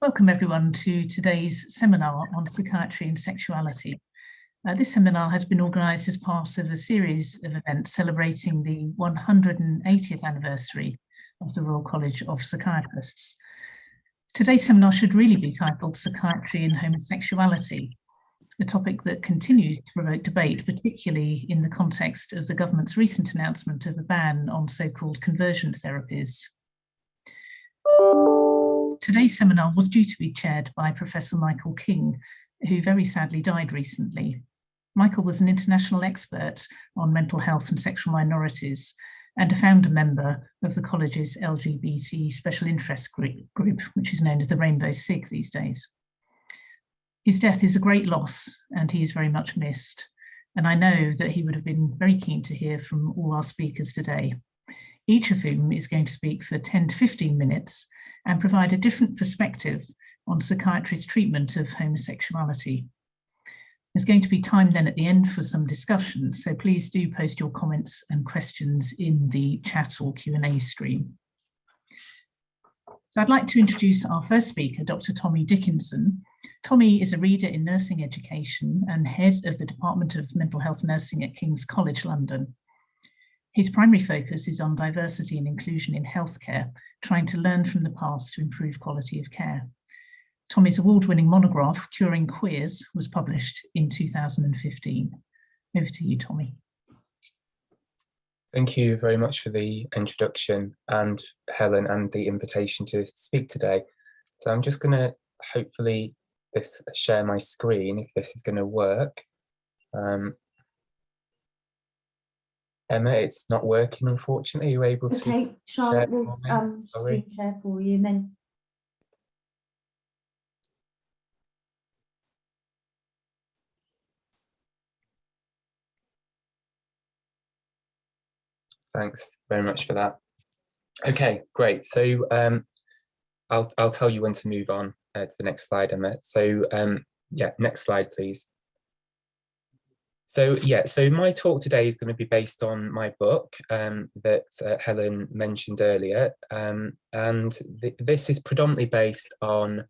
Welcome everyone to today's seminar on psychiatry and sexuality. This seminar has been organised as part of a series of events celebrating the 180th anniversary of the Royal College of Psychiatrists. Today's seminar should really be titled Psychiatry and Homosexuality, a topic that continues to provoke debate, particularly in the context of the government's recent announcement of a ban on so-called conversion therapies. Today's seminar was due to be chaired by Professor Michael King, who very sadly died recently. Michael was an international expert on mental health and sexual minorities and a founder member of the college's LGBT special interest group, which is known as the Rainbow SIG these days. His death is a great loss and he is very much missed. And I know that he would have been very keen to hear from all our speakers today, each of whom is going to speak for 10 to 15 minutes and provide a different perspective on psychiatry's treatment of homosexuality. There's going to be time then at the end for some discussion, so please do post your comments and questions in the chat or Q&A stream. So I'd like to introduce our first speaker, Dr. Tommy Dickinson. Tommy is a reader in nursing education and head of the Department of Mental Health Nursing at King's College London. His primary focus is on diversity and inclusion in healthcare, trying to learn from the past to improve quality of care. Tommy's award-winning monograph, Curing Queers, was published in 2015. Over to you, Tommy. Thank you very much for the introduction, and Helen, and the invitation to speak today. So I'm just going to hopefully share my screen, if this is going to work. Emma, it's not working, unfortunately. Are you able to? Okay, Charlotte will screen share for you, and then. Thanks very much for that. Okay, great. So I'll tell you when to move on to the next slide, Emma. So yeah, next slide, please. So yeah, so my talk today is going to be based on my book that Helen mentioned earlier, and this is predominantly based on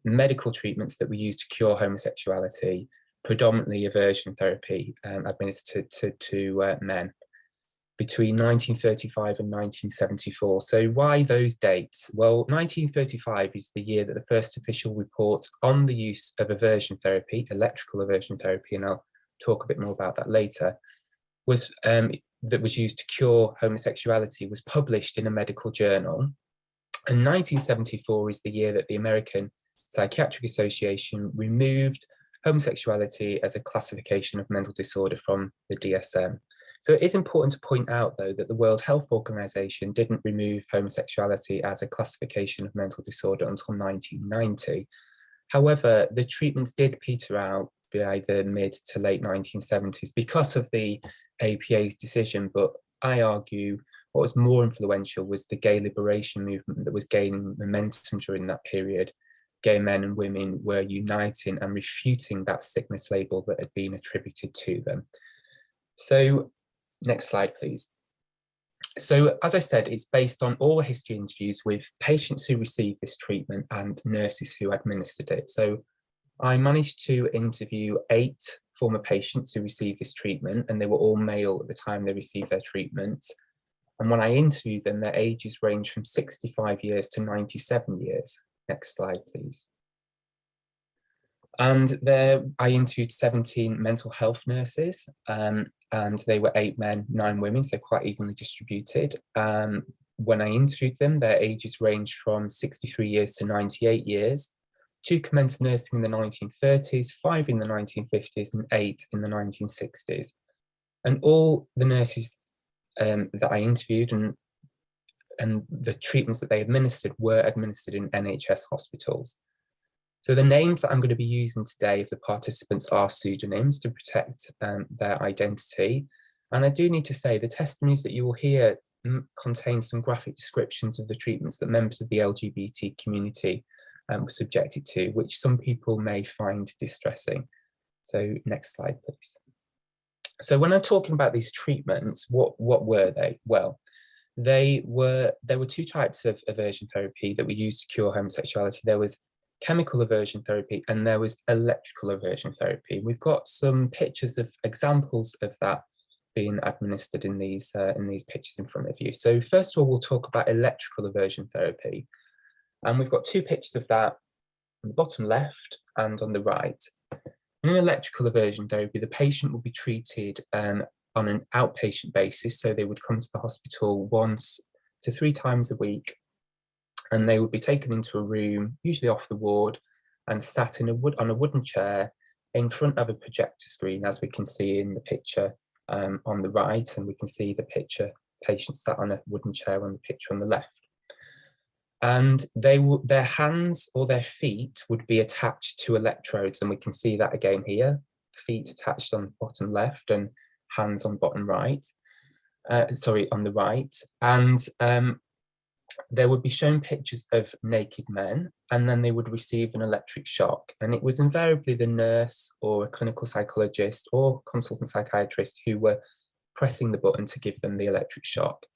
medical treatments that we use to cure homosexuality, predominantly aversion therapy administered to men between 1935 and 1974. So why those dates? Well, 1935 is the year that the first official report on the use of aversion therapy, electrical aversion therapy, and I'll talk a bit more about that later, was that was used to cure homosexuality, was published in a medical journal. And 1974 is the year that the American Psychiatric Association removed homosexuality as a classification of mental disorder from the DSM. So it is important to point out, though, that the World Health Organization didn't remove homosexuality as a classification of mental disorder until 1990. However, the treatments did peter out by the mid to late 1970s because of the APA's decision, but I argue what was more influential was the gay liberation movement that was gaining momentum during that period. Gay men and women were uniting and refuting that sickness label that had been attributed to them. So next slide, please. So as I said, it's based on oral history interviews with patients who received this treatment and nurses who administered it. So I managed to interview 8 former patients who received this treatment, and they were all male at the time they received their treatment. And when I interviewed them, their ages range from 65 years to 97 years. Next slide, please. And there I interviewed 17 mental health nurses, and they were 8 men, 9 women, so quite evenly distributed. When I interviewed them, their ages ranged from 63 years to 98 years. 2 commenced nursing in the 1930s, 5 in the 1950s, and 8 in the 1960s. And all the nurses that I interviewed and the treatments that they administered were administered in NHS hospitals. So the names that I'm going to be using today of the participants are pseudonyms to protect their identity. And I do need to say the testimonies that you will hear contain some graphic descriptions of the treatments that members of the LGBT community were subjected to, which some people may find distressing. So next slide, please. So when I'm talking about these treatments, what were they? Well, There were two types of aversion therapy that were used to cure homosexuality. There was chemical aversion therapy and there was electrical aversion therapy. We've got some pictures of examples of that being administered in these pictures in front of you. So first of all, we'll talk about electrical aversion therapy. And we've got two pictures of that on the bottom left and on the right. In electrical aversion therapy, the patient will be treated on an outpatient basis. So they would come to the hospital 1 to 3 times a week, and they would be taken into a room, usually off the ward, and sat on a wooden chair in front of a projector screen, as we can see in the picture on the right, and we can see the patient sat on a wooden chair on the picture on the left. And their hands or their feet would be attached to electrodes, and we can see that again here, feet attached on the bottom left and hands on bottom right, on the right. And they would be shown pictures of naked men, and then they would receive an electric shock. And it was invariably the nurse or a clinical psychologist or consultant psychiatrist who were pressing the button to give them the electric shock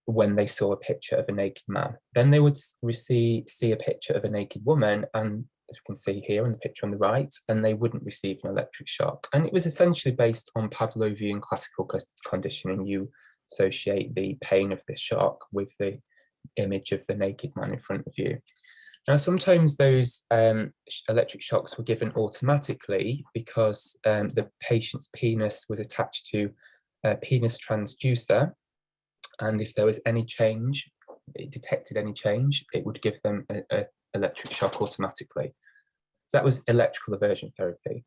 when they saw a picture of a naked man. Then they would see a picture of a naked woman, and as we can see here in the picture on the right, and they wouldn't receive an electric shock. And it was essentially based on Pavlovian classical conditioning. You associate the pain of the shock with the image of the naked man in front of you. Now, sometimes those electric shocks were given automatically because the patient's penis was attached to a penis transducer, and if there was any change, it detected any change, it would give them an electric shock automatically. So that was electrical aversion therapy.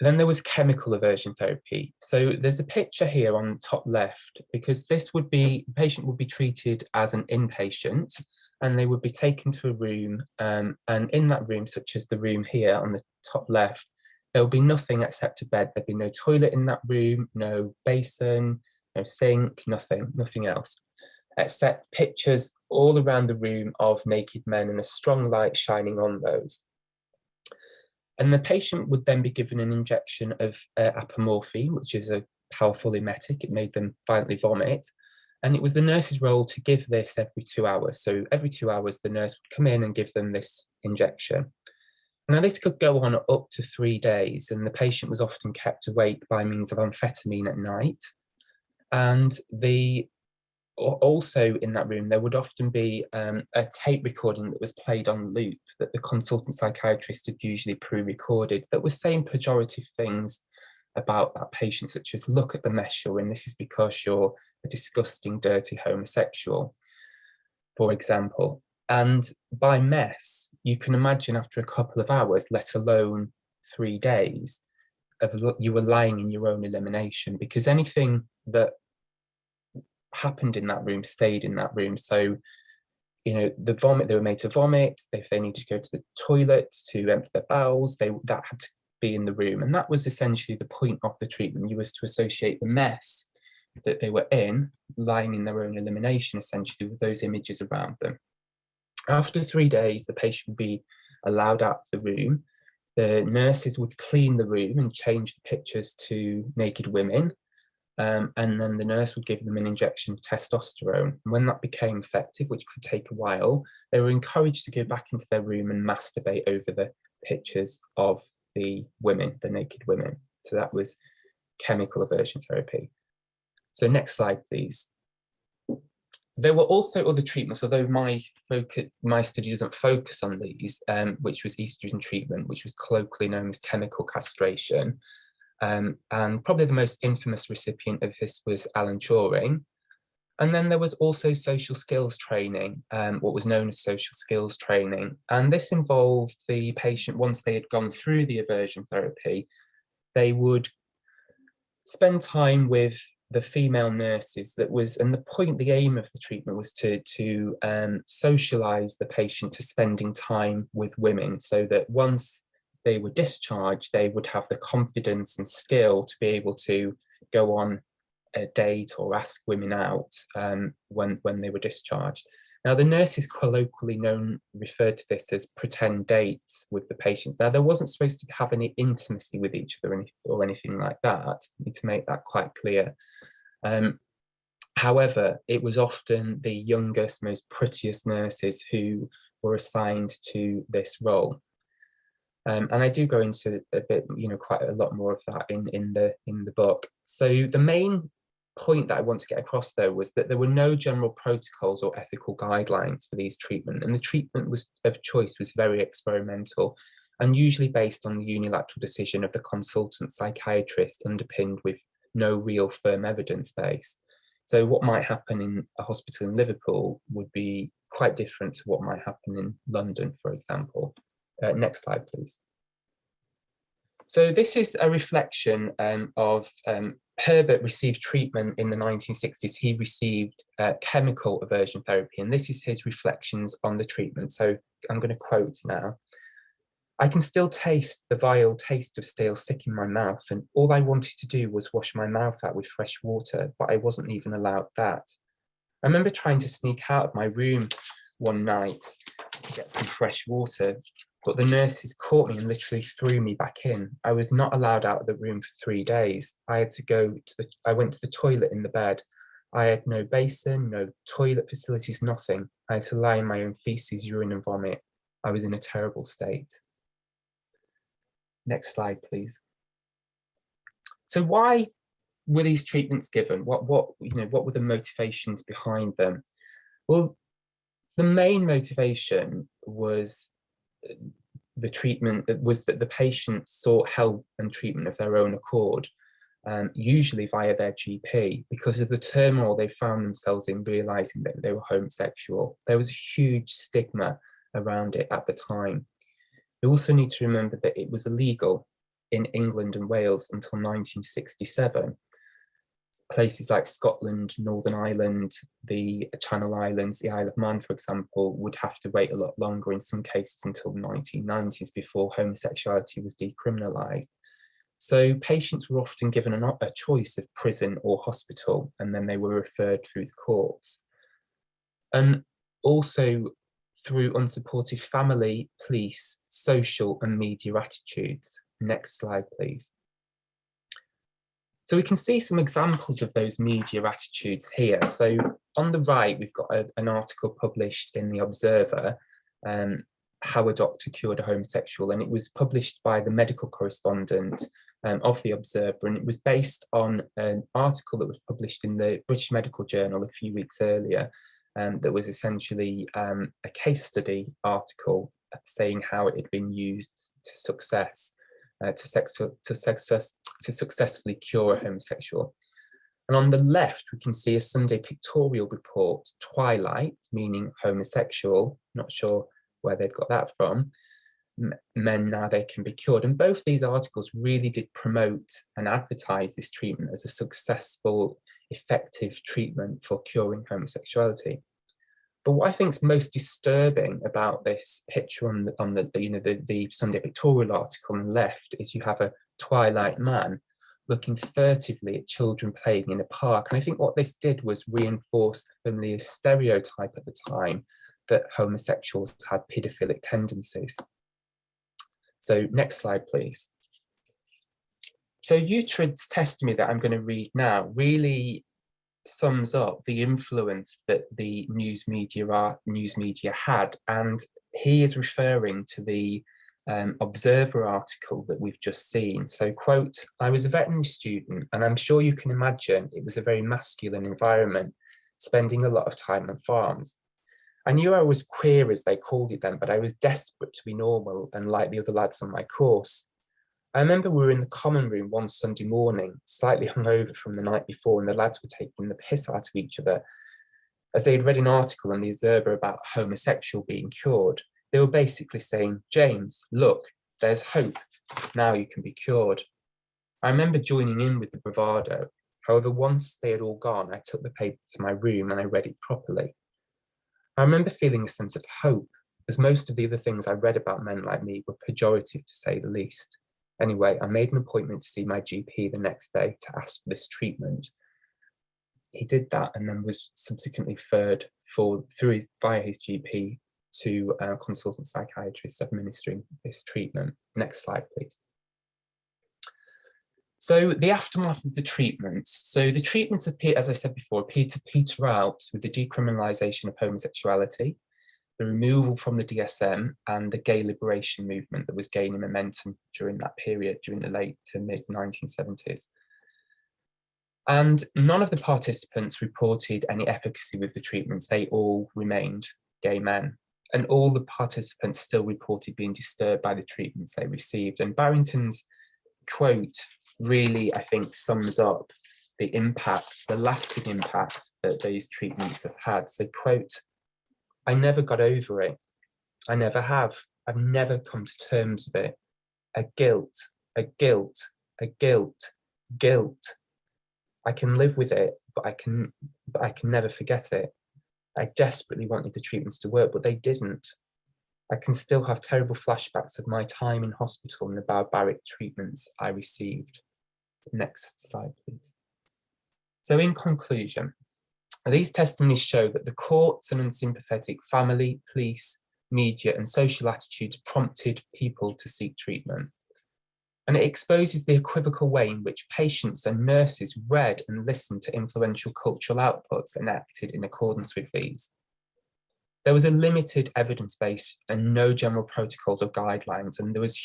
Then there was chemical aversion therapy. So there's a picture here on the top left, because the patient would be treated as an inpatient, and they would be taken to a room, and in that room, such as the room here on the top left, there would be nothing except a bed. There'd be no toilet in that room, no basin, no sink, nothing else, except pictures all around the room of naked men and a strong light shining on those. And the patient would then be given an injection of apomorphine, which is a powerful emetic. It made them violently vomit. And it was the nurse's role to give this every 2 hours. So every 2 hours, the nurse would come in and give them this injection. Now, this could go on up to 3 days, and the patient was often kept awake by means of amphetamine at night. And also in that room, there would often be a tape recording that was played on loop that the consultant psychiatrist had usually pre-recorded that was saying pejorative things about that patient, such as, look at the mess you're in, this is because you're a disgusting, dirty homosexual, for example. And by mess, you can imagine after a couple of hours, let alone 3 days, you were lying in your own elimination, because anything that happened in that room stayed in that room. So, you know, the vomit, they were made to vomit. If they needed to go to the toilet to empty their bowels, that had to be in the room. And that was essentially the point of the treatment. You was to associate the mess that they were in, lying in their own elimination, essentially, with those images around them. After 3 days, the patient would be allowed out of the room. The nurses would clean the room and change the pictures to naked women. And then the nurse would give them an injection of testosterone. And when that became effective, which could take a while, they were encouraged to go back into their room and masturbate over the pictures of the women, the naked women. So that was chemical aversion therapy. So next slide, please. There were also other treatments, although my study doesn't focus on these, which was estrogen treatment, which was colloquially known as chemical castration. And probably the most infamous recipient of this was Alan Turing. And then there was also social skills training, what was known as social skills training. And this involved the patient, once they had gone through the aversion therapy, they would spend time with the female nurses. And the aim of the treatment was to socialize the patient to spending time with women, so that once they were discharged, they would have the confidence and skill to be able to go on a date or ask women out when they were discharged. Now, the nurses colloquially referred to this as pretend dates with the patients. Now, there wasn't supposed to have any intimacy with each other or anything like that. I need to make that quite clear. However, it was often the youngest, most prettiest nurses who were assigned to this role. And I do go into a bit, quite a lot more of that in the book. So the main point that I want to get across, though, was that there were no general protocols or ethical guidelines for these treatment, and the treatment of choice was very experimental and usually based on the unilateral decision of the consultant psychiatrist, underpinned with no real firm evidence base. So what might happen in a hospital in Liverpool would be quite different to what might happen in London, for example. Next slide, please. So this is a reflection of Herbert received treatment in the 1960s. He received chemical aversion therapy, and this is his reflections on the treatment. So I'm going to quote now. "I can still taste the vile taste of stale sick in my mouth, and all I wanted to do was wash my mouth out with fresh water, but I wasn't even allowed that. I remember trying to sneak out of my room one night to get some fresh water, but the nurses caught me and literally threw me back in. I was not allowed out of the room for 3 days. I went to the toilet in the bed. I had no basin, no toilet facilities, nothing. I had to lie in my own feces, urine and vomit. I was in a terrible state." Next slide, please. So why were these treatments given? What were the motivations behind them? Well, the main motivation was the treatment was that the patients sought help and treatment of their own accord, usually via their GP, because of the turmoil they found themselves in, realizing that they were homosexual. There was a huge stigma around it at the time. We also need to remember that it was illegal in England and Wales until 1967. Places like Scotland, Northern Ireland, the Channel Islands, the Isle of Man, for example, would have to wait a lot longer, in some cases until the 1990s, before homosexuality was decriminalised. So patients were often given a choice of prison or hospital, and then they were referred through the courts. And also through unsupported family, police, social and media attitudes. Next slide, please. So we can see some examples of those media attitudes here. So on the right, we've got an article published in The Observer, How a Doctor Cured a Homosexual, and it was published by the medical correspondent of The Observer, and it was based on an article that was published in the British Medical Journal a few weeks earlier, that was essentially a case study article saying how it had been used to successfully cure a homosexual. And on the left, we can see a Sunday pictorial report, Twilight, meaning homosexual, not sure where they've got that from, men now they can be cured. And both these articles really did promote and advertise this treatment as a successful, effective treatment for curing homosexuality. But what I think is most disturbing about this picture on the Sunday pictorial article on the left is you have a Twilight man looking furtively at children playing in a park. And I think what this did was reinforce the familiar stereotype at the time that homosexuals had paedophilic tendencies. So next slide, please. So Uhtred's testimony that I'm going to read now really sums up the influence that the news media had, and he is referring to the Observer article that we've just seen. So, quote, "I was a veterinary student, and I'm sure you can imagine it was a very masculine environment, spending a lot of time on farms. I knew I was queer, as they called it then, but I was desperate to be normal and like the other lads on my course. I remember we were in the common room one Sunday morning, slightly hungover from the night before, and the lads were taking the piss out of each other, as they had read an article in the Observer about homosexual being cured. They were basically saying, 'James, look, there's hope. Now you can be cured.' I remember joining in with the bravado. However, once they had all gone, I took the paper to my room and I read it properly. I remember feeling a sense of hope, as most of the other things I read about men like me were pejorative, to say the least. Anyway, I made an appointment to see my GP the next day to ask for this treatment. He did that and then was subsequently referred via his GP to a consultant psychiatrist administering this treatment. Next slide, please. So the aftermath of the treatments. So the treatments appear, as I said before, appeared to peter out with the decriminalisation of homosexuality, the removal from the DSM, and the gay liberation movement that was gaining momentum during that period, during the late to mid 1970s. And none of the participants reported any efficacy with the treatments. They all remained gay men. And all the participants still reported being disturbed by the treatments they received. And Barrington's quote really, I think, sums up the impact, the lasting impact that these treatments have had. So, quote, "I never got over it. I never have. I've never come to terms with it. A guilt, a guilt, a guilt, guilt. I can live with it, but I can never forget it. I desperately wanted the treatments to work, but they didn't. I can still have terrible flashbacks of my time in hospital and the barbaric treatments I received." Next slide, please. So in conclusion, these testimonies show that the courts and unsympathetic family, police, media, and social attitudes prompted people to seek treatment. And it exposes the equivocal way in which patients and nurses read and listened to influential cultural outputs and acted in accordance with these. There was a limited evidence base and no general protocols or guidelines, and there was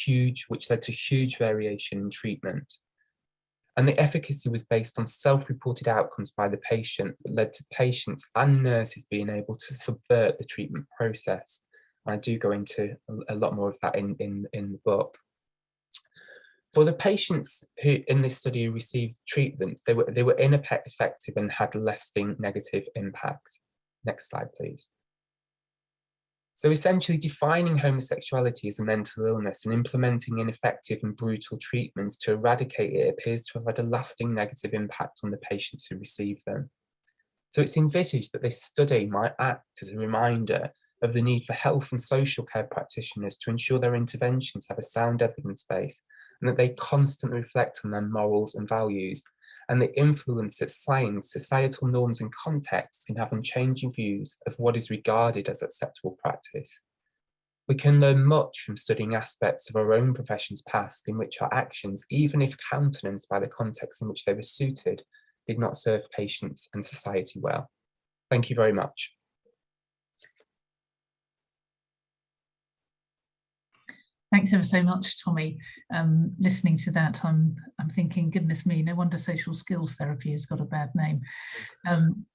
which led to huge variation in treatment. And the efficacy was based on self-reported outcomes by the patient that led to patients and nurses being able to subvert the treatment process. And I do go into a lot more of that in the book. For the patients who in this study who received treatments, they were ineffective and had lasting negative impacts. Next slide, please. So essentially defining homosexuality as a mental illness and implementing ineffective and brutal treatments to eradicate it appears to have had a lasting negative impact on the patients who receive them. So it's envisaged that this study might act as a reminder of the need for health and social care practitioners to ensure their interventions have a sound evidence base and that they constantly reflect on their morals and values, and the influence that science, societal norms and contexts can have on changing views of what is regarded as acceptable practice. We can learn much from studying aspects of our own profession's past in which our actions, even if countenanced by the context in which they were suited, did not serve patients and society well. Thank you very much. Thanks ever so much, Tommy. Listening to that, I'm thinking, goodness me, no wonder social skills therapy has got a bad name.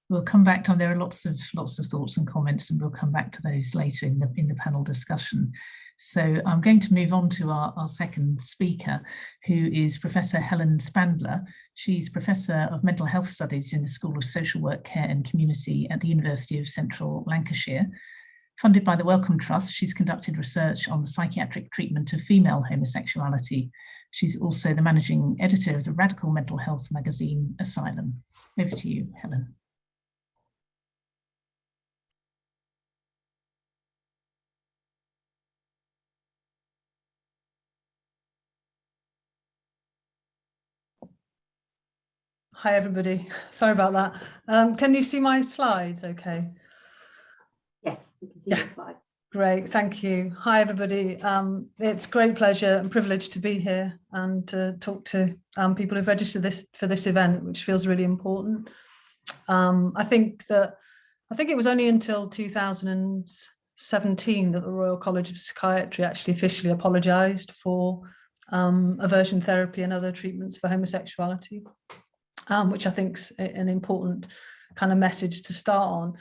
We'll come back to, there are lots of thoughts and comments, and we'll come back to those later in the panel discussion. So I'm going to move on to our second speaker, who is Professor Helen Spandler. She's Professor of Mental Health Studies in the School of Social Work, Care and Community at the University of Central Lancashire. Funded by the Wellcome Trust, she's conducted research on the psychiatric treatment of female homosexuality. She's also the managing editor of the radical mental health magazine, Asylum. Over to you, Helen. Hi, everybody. Sorry about that. Can you see my slides okay? Yes, we can see the slides. Great, thank you. Hi, everybody. It's a great pleasure and privilege to be here and to talk to people who've registered for this event, which feels really important. I think it was only until 2017 that the Royal College of Psychiatry actually officially apologised for aversion therapy and other treatments for homosexuality, which I think is an important kind of message to start on.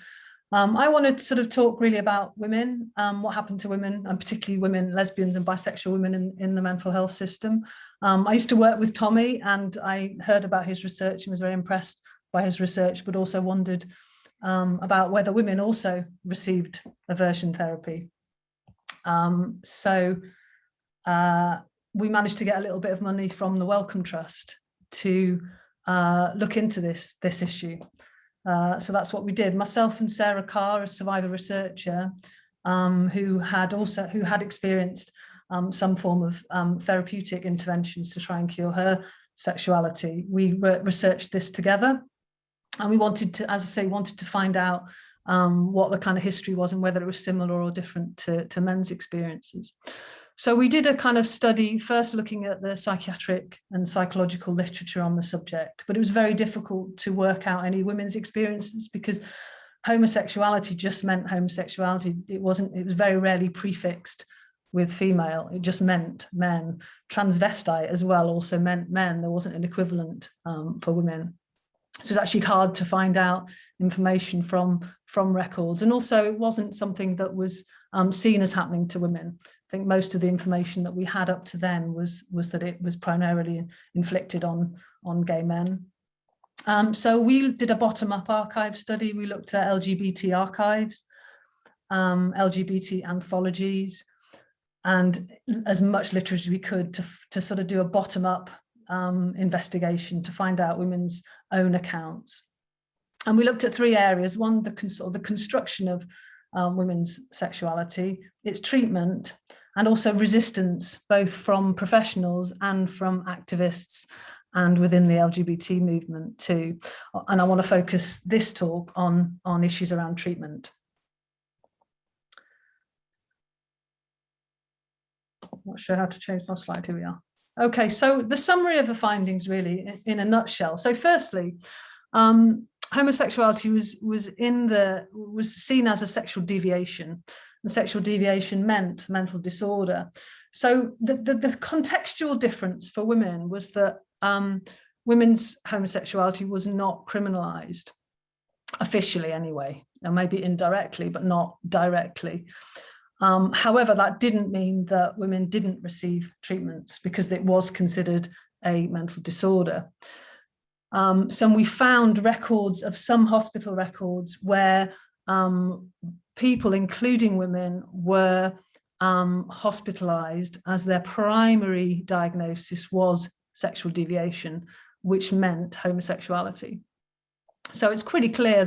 I wanted to sort of talk really about women, what happened to women, and particularly women, lesbians and bisexual women in the mental health system. I used to work with Tommy, and I heard about his research and was very impressed by his research, but also wondered about whether women also received aversion therapy. So we managed to get a little bit of money from the Wellcome Trust to look into this issue. So that's what we did. Myself and Sarah Carr, a survivor researcher, who had experienced some form of therapeutic interventions to try and cure her sexuality. We researched this together, and we wanted to, as I say, to find out what the kind of history was and whether it was similar or different to men's experiences. So we did a kind of study first looking at the psychiatric and psychological literature on the subject, but it was very difficult to work out any women's experiences because homosexuality just meant homosexuality. It was very rarely prefixed with female. It just meant men. Transvestite as well also meant men. There wasn't an equivalent for women. So it's actually hard to find out information from records. And also it wasn't something that was seen as happening to women. I think most of the information that we had up to then was that it was primarily inflicted on gay men. So we did a bottom-up archive study. We looked at LGBT archives, LGBT anthologies, and as much literature as we could to sort of do a bottom-up investigation to find out women's own accounts. And we looked at three areas. One, the construction of women's sexuality, its treatment, and also resistance, both from professionals and from activists and within the LGBT movement too. And I want to focus this talk on issues around treatment. Not sure how to change my slide. Here we are. Okay, so the summary of the findings really in a nutshell. So firstly, homosexuality was seen as a sexual deviation. And sexual deviation meant mental disorder. So the contextual difference for women was that women's homosexuality was not criminalized, officially anyway, and maybe indirectly, but not directly. However, that didn't mean that women didn't receive treatments because it was considered a mental disorder. So we found records of some hospital records where people, including women, were hospitalized as their primary diagnosis was sexual deviation, which meant homosexuality. So it's pretty clear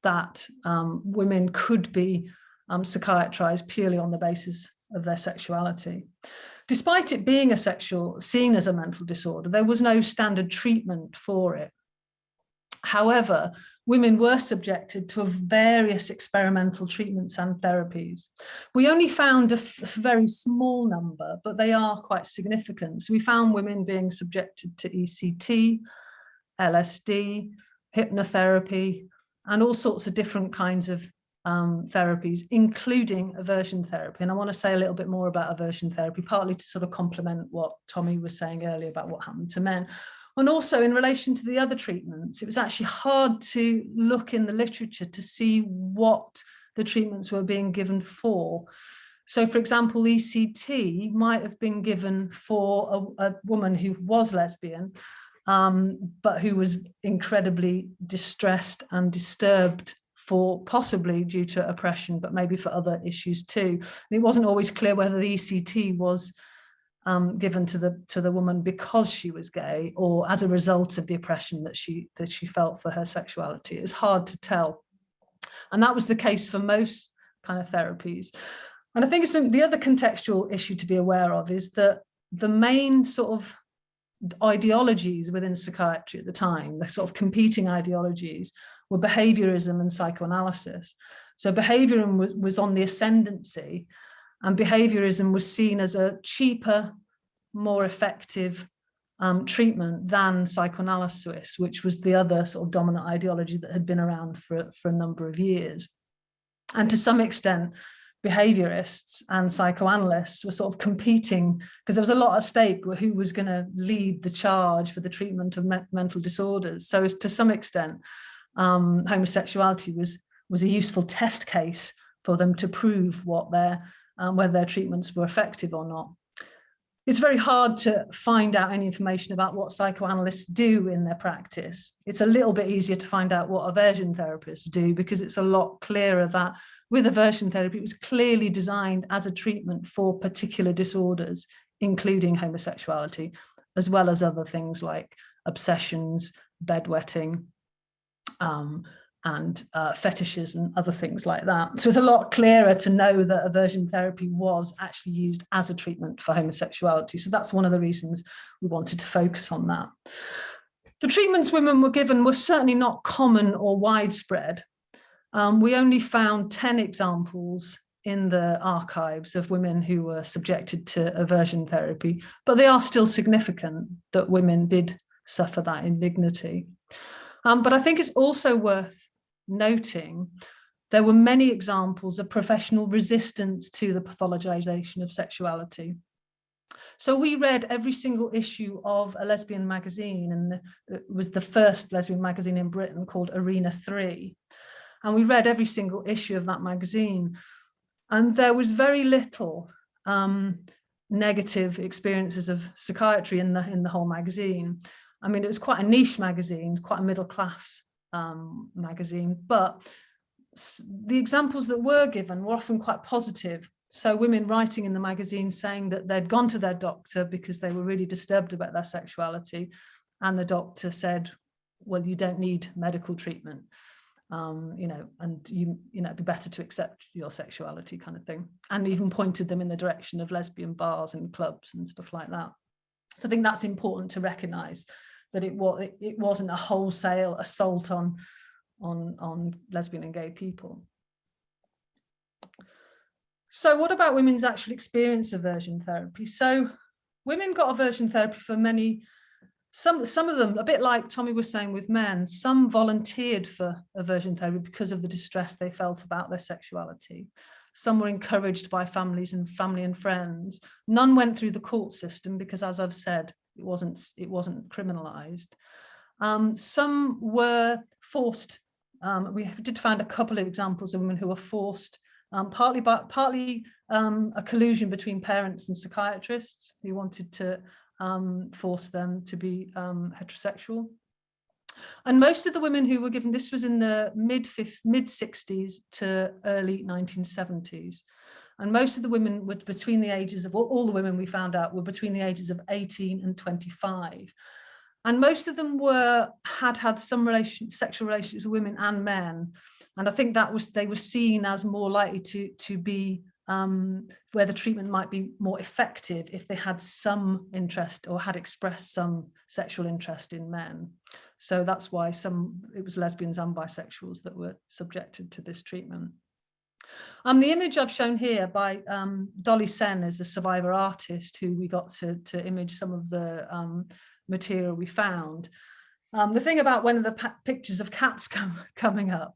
that women could be psychiatrized purely on the basis of their sexuality. Despite it being seen as a mental disorder, there was no standard treatment for it. However, women were subjected to various experimental treatments and therapies. We only found a very small number, but they are quite significant. So we found women being subjected to ECT, LSD, hypnotherapy, and all sorts of different kinds of therapies, including aversion therapy. And I want to say a little bit more about aversion therapy, partly to sort of complement what Tommy was saying earlier about what happened to men. And also in relation to the other treatments, it was actually hard to look in the literature to see what the treatments were being given for. So, for example, ECT might have been given for a woman who was lesbian, but who was incredibly distressed and disturbed, for possibly due to oppression, but maybe for other issues too. And it wasn't always clear whether the ECT was given to the woman because she was gay or as a result of the oppression that she felt for her sexuality. It was hard to tell. And that was the case for most kind of therapies. And I think the other contextual issue to be aware of is that the main sort of ideologies within psychiatry at the time, the sort of competing ideologies, were behaviorism and psychoanalysis. So behaviorism was on the ascendancy, and behaviorism was seen as a cheaper, more effective treatment than psychoanalysis, which was the other sort of dominant ideology that had been around for a number of years. And to some extent, behaviorists and psychoanalysts were sort of competing because there was a lot at stake with who was going to lead the charge for the treatment of mental disorders. So to some extent, homosexuality was a useful test case for them to prove whether their treatments were effective or not. It's very hard to find out any information about what psychoanalysts do in their practice. It's a little bit easier to find out what aversion therapists do, because it's a lot clearer that with aversion therapy, it was clearly designed as a treatment for particular disorders, including homosexuality, as well as other things like obsessions, bedwetting, and fetishes and other things like that. So it's a lot clearer to know that aversion therapy was actually used as a treatment for homosexuality. So that's one of the reasons we wanted to focus on that. The treatments women were given were certainly not common or widespread. We only found 10 examples in the archives of women who were subjected to aversion therapy, but they are still significant that women did suffer that indignity. But I think it's also worth noting there were many examples of professional resistance to the pathologization of sexuality. So we read every single issue of a lesbian magazine, and it was the first lesbian magazine in Britain, called Arena 3. And we read every single issue of that magazine. And there was very little negative experiences of psychiatry in the whole magazine. I mean, it was quite a niche magazine, quite a middle class magazine, but the examples that were given were often quite positive. So women writing in the magazine saying that they'd gone to their doctor because they were really disturbed about their sexuality, and the doctor said, well, you don't need medical treatment, you know, and it'd be better to accept your sexuality, kind of thing, and even pointed them in the direction of lesbian bars and clubs and stuff like that. So I think that's important to recognise, that it wasn't a wholesale assault on lesbian and gay people. So what about women's actual experience of aversion therapy? So women got aversion therapy for many, some of them, a bit like Tommy was saying with men, some volunteered for aversion therapy because of the distress they felt about their sexuality. Some were encouraged by family and friends. None went through the court system because, as I've said, it wasn't criminalized. Some were forced. We did find a couple of examples of women who were forced, partly a collusion between parents and psychiatrists who wanted to force them to be heterosexual. And most of the women who were given, this was in the mid 60s to early 1970s. And most of the women were between the ages of, all the women we found out were between the ages of 18 and 25. And most of them had some sexual relationships with women and men. And I think they were seen as more likely to be where the treatment might be more effective if they had some interest or had expressed some sexual interest in men. So that's why it was lesbians and bisexuals that were subjected to this treatment. The image I've shown here by Dolly Sen is a survivor artist who we got to image some of the material we found. The thing about one of the pictures of cats coming up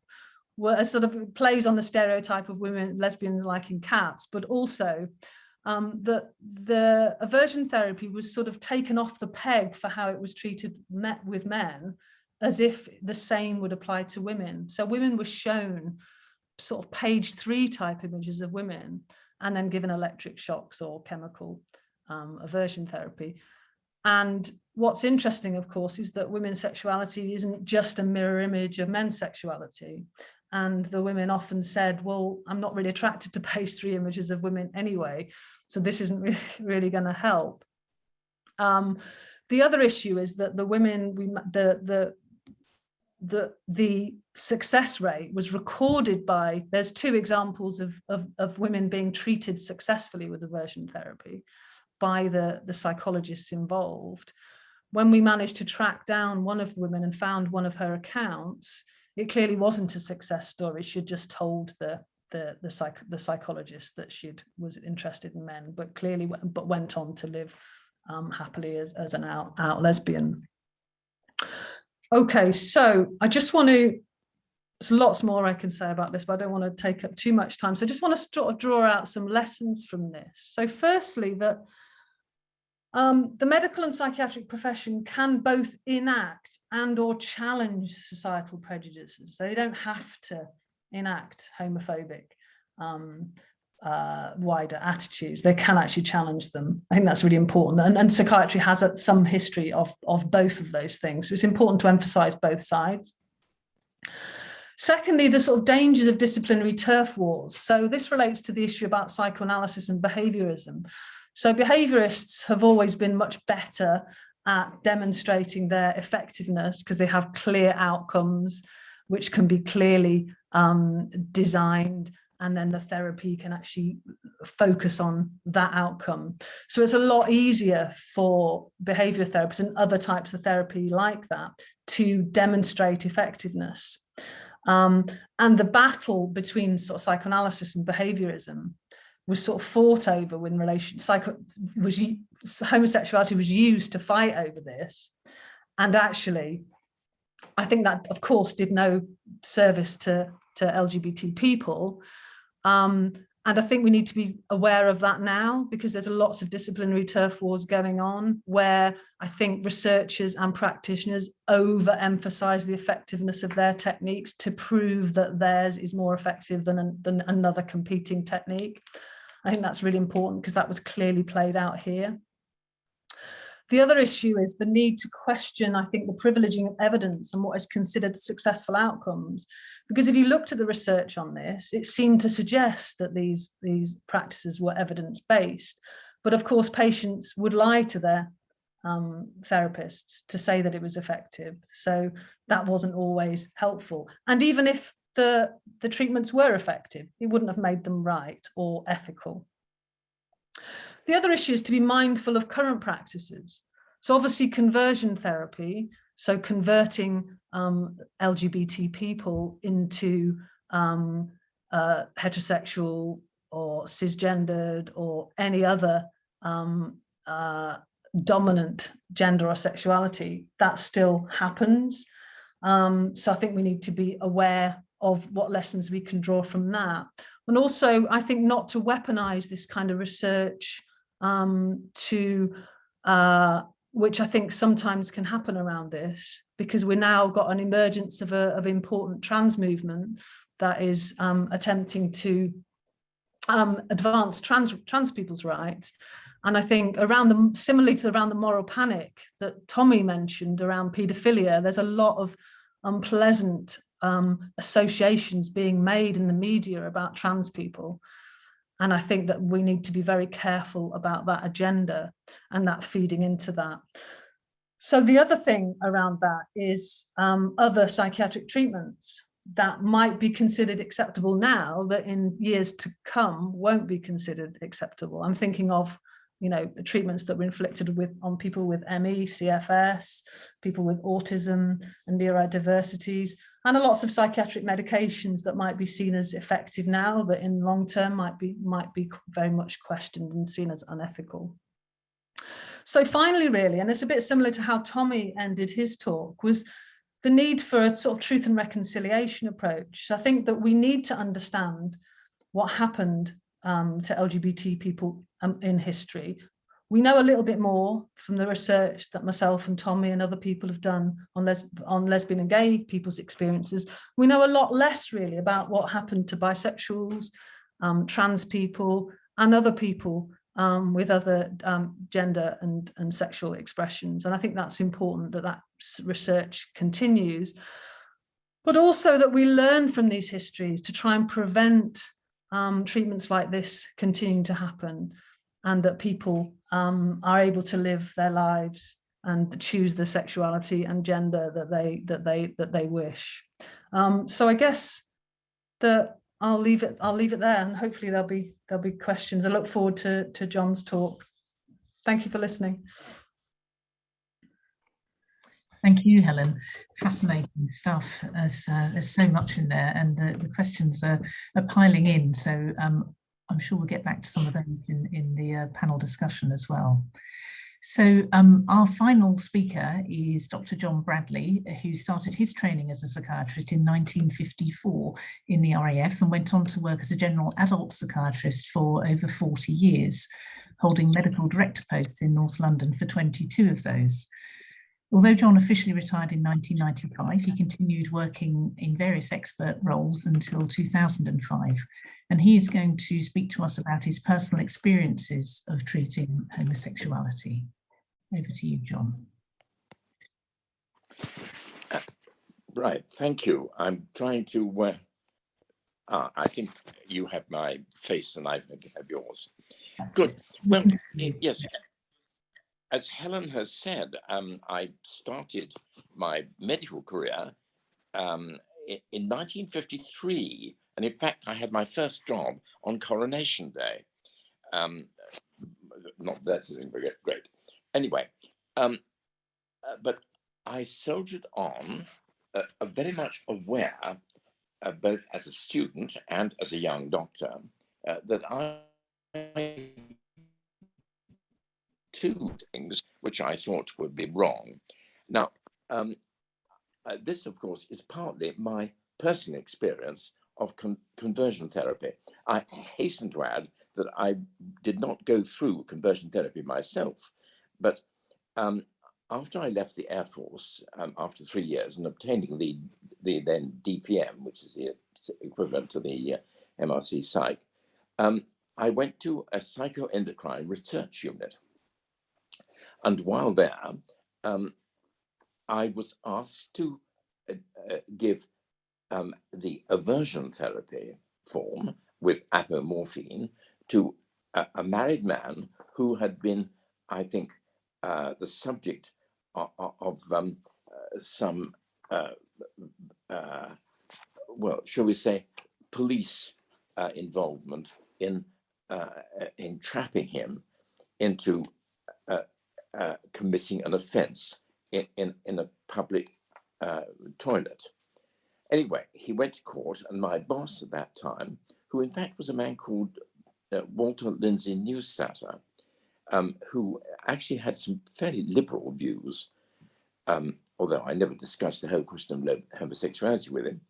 sort of plays on the stereotype of women, lesbians liking cats, but also the aversion therapy was sort of taken off the peg for how it was treated with men, as if the same would apply to women. So women were shown sort of page 3 type images of women and then given electric shocks or chemical aversion therapy. And what's interesting, of course, is that women's sexuality isn't just a mirror image of men's sexuality. And the women often said, well, I'm not really attracted to page 3 images of women anyway, so this isn't really going to help. The other issue is that the women, the success rate was recorded by, there's 2 examples of women being treated successfully with aversion therapy by the psychologists involved. When we managed to track down one of the women and found one of her accounts, it clearly wasn't a success story. She'd just told the psychologist that she was interested in men, but went on to live happily as an out lesbian. Okay, so I just want to, there's lots more I can say about this, but I don't want to take up too much time. So I just want to sort of draw out some lessons from this. So firstly, that the medical and psychiatric profession can both enact and or challenge societal prejudices. So they don't have to enact homophobic wider attitudes. They can actually challenge them. I think that's really important. And psychiatry has some history of both of those things. So it's important to emphasize both sides. Secondly, the sort of dangers of disciplinary turf wars. So this relates to the issue about psychoanalysis and behaviorism. So behaviorists have always been much better at demonstrating their effectiveness because they have clear outcomes, which can be clearly designed, and then the therapy can actually focus on that outcome. So it's a lot easier for behavior therapists and other types of therapy like that to demonstrate effectiveness. And the battle between sort of psychoanalysis and behaviorism was sort of fought over when homosexuality was used to fight over this. And actually, I think that, of course, did no service to LGBT people. And I think we need to be aware of that now, because there's lots of disciplinary turf wars going on where I think researchers and practitioners overemphasize the effectiveness of their techniques to prove that theirs is more effective than another competing technique. I think that's really important because that was clearly played out here. The other issue is the need to question, I think, the privileging of evidence and what is considered successful outcomes. Because if you looked at the research on this, it seemed to suggest that these practices were evidence-based. But of course, patients would lie to their therapists to say that it was effective. So that wasn't always helpful. And even if the treatments were effective, it wouldn't have made them right or ethical. The other issue is to be mindful of current practices. So obviously conversion therapy, so converting LGBT people into heterosexual or cisgendered or any other dominant gender or sexuality, that still happens. So I think we need to be aware of what lessons we can draw from that. And also, I think not to weaponize this kind of research which I think sometimes can happen around this, because we now got an emergence of important trans movement that is attempting to advance trans people's rights. And I think similarly to around the moral panic that Tommy mentioned around paedophilia, there's a lot of unpleasant associations being made in the media about trans people. And I think that we need to be very careful about that agenda and that feeding into that. So the other thing around that is other psychiatric treatments that might be considered acceptable now that in years to come won't be considered acceptable. I'm thinking of, treatments that were inflicted on people with ME, CFS, people with autism and neurodiversities, and lots of psychiatric medications that might be seen as effective now that in long term might be very much questioned and seen as unethical. So finally, really, and it's a bit similar to how Tommy ended his talk, was the need for a sort of truth and reconciliation approach. I think that we need to understand what happened to LGBT people in history. We know a little bit more from the research that myself and Tommy and other people have done on lesbian and gay people's experiences. We know a lot less really about what happened to bisexuals, trans people and other people with other gender and sexual expressions. And I think that's important that research continues, but also that we learn from these histories to try and prevent treatments like this continuing to happen, and that people are able to live their lives and choose the sexuality and gender that they wish. So I guess that I'll leave it there, and hopefully there'll be questions. I look forward to John's talk. Thank you for listening. Thank you, Helen. Fascinating stuff. There's so much in there, and the questions are piling in. So I'm sure we'll get back to some of those in the panel discussion as well. So our final speaker is Dr. John Bradley, who started his training as a psychiatrist in 1954 in the RAF and went on to work as a general adult psychiatrist for over 40 years, holding medical director posts in North London for 22 of those. Although John officially retired in 1995, he continued working in various expert roles until 2005. And he is going to speak to us about his personal experiences of treating homosexuality. Over to you, John. Right, thank you. I'm trying to, I think you have my face and I have yours. Good, well, yes. As Helen has said, I started my medical career in 1953. And in fact, I had my first job on Coronation Day. Not that isn't great. Anyway, but I soldiered on, very much aware both as a student and as a young doctor, that I two things which I thought would be wrong. Now, this, of course, is partly my personal experience of conversion therapy. I hasten to add that I did not go through conversion therapy myself, but after I left the Air Force, after 3 years, and obtaining the then DPM, which is the equivalent to the MRC Psych, I went to a psychoendocrine research unit. And while there, I was asked to give the aversion therapy form with apomorphine to a married man who had been, I think, the subject of some, well, shall we say, police involvement in trapping him into committing an offence in a public toilet. Anyway, he went to court, and my boss at that time, who in fact was a man called Walter Lindsay Newsatter, who actually had some fairly liberal views, although I never discussed the whole question of homosexuality with him.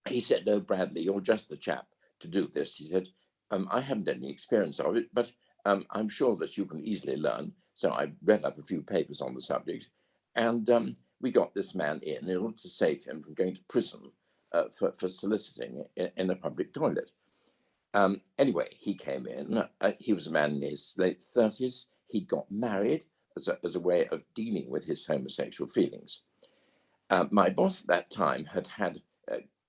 He said, "No, Bradley, you're just the chap to do this." He said, "I haven't any experience of it, but I'm sure that you can easily learn." So I read up a few papers on the subject, and we got this man in order to save him from going to prison for soliciting in a public toilet. Anyway, he came in. He was a man in his late 30s. He got married as a way of dealing with his homosexual feelings. My boss at that time had